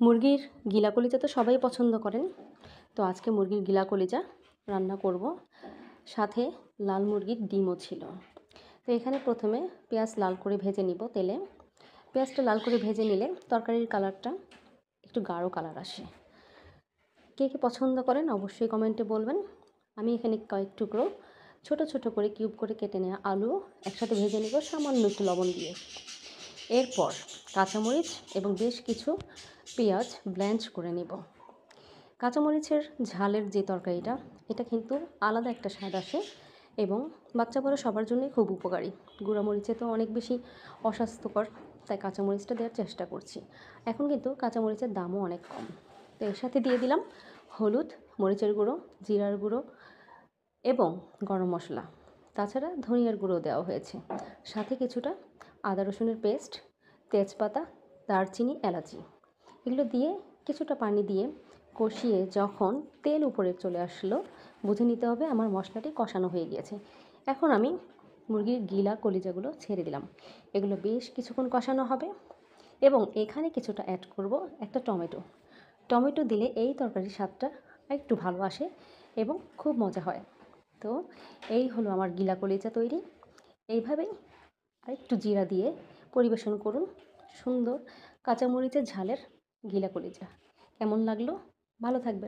মুরগির গিলা কলিজা তো সবাই পছন্দ করেন। তো আজকে মুরগির গিলা কলিজা রান্না করব, সাথে লাল মুরগির ডিমও ছিল। তো এখানে প্রথমে পেঁয়াজ লাল করে ভেজে নিব তেলে। পেঁয়াজটা লাল করে ভেজে নিলে তরকারির কালারটা একটু গাঢ় কালার আসে। কে কে পছন্দ করেন অবশ্যই কমেন্টে বলবেন। আমি এখানে কয়েক টুকরো ছোট ছোট করে কিউব করে কেটে নেওয়া আলু একসাথে ভেজে নিব সামান্য একটু লবণ দিয়ে। এরপর কাঁচামরিচ এবং বেশ কিছু পেঁয়াজ ব্ল্যান্ড করে নেব। কাঁচামরিচের ঝালের যে তরকারিটা, এটা কিন্তু আলাদা একটা স্বাদ আসে এবং বাচ্চা বড় সবার জন্যই খুব উপকারী। গুঁড়ামরিচে তো অনেক বেশি অস্বাস্থ্যকর, তাই কাঁচামরিচটা দেওয়ার চেষ্টা করছি। এখন কিন্তু কাঁচামরিচের দামও অনেক কম। তো এর সাথে দিয়ে দিলাম হলুদ, মরিচের গুঁড়ো, জিরার গুঁড়ো এবং গরম মশলা, তাছাড়া ধনিয়ার গুঁড়ো দেওয়া হয়েছে। সাথে কিছুটা আদা রসুনের পেস্ট, তেজপাতা, দারচিনি, এলাচি এগুলো দিয়ে কিছুটা পানি দিয়ে কষিয়ে যখন তেল উপরে চলে আসলো, বুঝে নিতে হবে আমার মশলাটি কষানো হয়ে গিয়েছে। এখন আমি মুরগির গিলা কলিজাগুলো ছেড়ে দিলাম। এগুলো বেশ কিছুক্ষণ কষানো হবে এবং এখানে কিছুটা অ্যাড করব একটা টমেটো দিলে এই তরকারির স্বাদটা একটু ভালো আসে এবং খুব মজা হয়। তো এই হলো আমার গিলা কলিজা তৈরি। এইভাবেই আরেকটু জিরা দিয়ে পরিবেশন করুন সুন্দর কাঁচামরিচের ঝালের গিলা কলিজা। কেমন লাগলো? ভালো থাকবেন।